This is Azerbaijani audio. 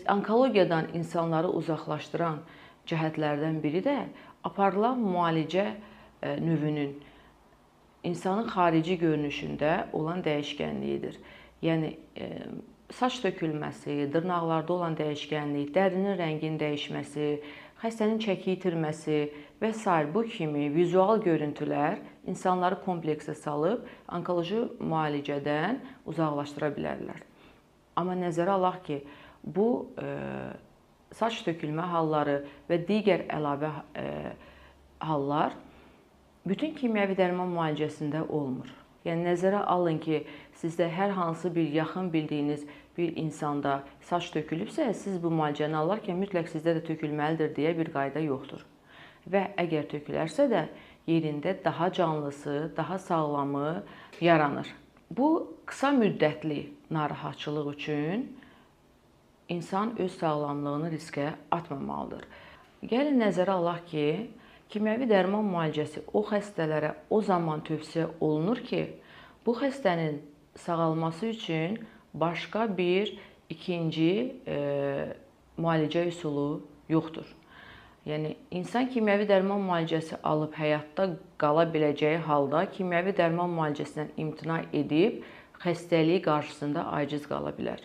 Onkologiyadan insanları uzaqlaşdıran cəhətlərdən biri də aparılan müalicə növünün insanın xarici görünüşündə olan dəyişkənliyidir. Yəni saç tökülməsi, dırnaqlarda olan dəyişkənlik, dərinin rənginin dəyişməsi, xəstənin çəki itirməsi və s. bu kimi vizual görüntülər insanları kompleksə salıb onkoloji müalicədən uzaqlaşdıra bilərlər. Amma nəzərə alaq ki, bu saç tökülmə halları və digər əlavə hallar bütün kimyəvi dərman müalicəsində olmur. Yəni nəzərə alın ki, sizdə hər hansı bir yaxın bildiyiniz bir insanda saç tökülübsə, siz bu müalicəni alarkən mütləq sizdə də tökülməlidir deyə bir qayda yoxdur. Və əgər tökülərsə də yerində daha canlısı, daha sağlamı yaranır. Bu qısa müddətli narahatçılıq üçün insan öz sağlamlığını riskə atmamalıdır. Gəlin nəzərə alaq ki, kimyəvi dərman müalicəsi o xəstələrə o zaman tövsiyə olunur ki, bu xəstənin sağalması üçün başqa bir ikinci müalicə üsulu yoxdur. Yəni, insan kimyəvi dərman müalicəsi alıb həyatda qala biləcəyi halda kimyəvi dərman müalicəsindən imtina edib xəstəliyi qarşısında aciz qala bilər.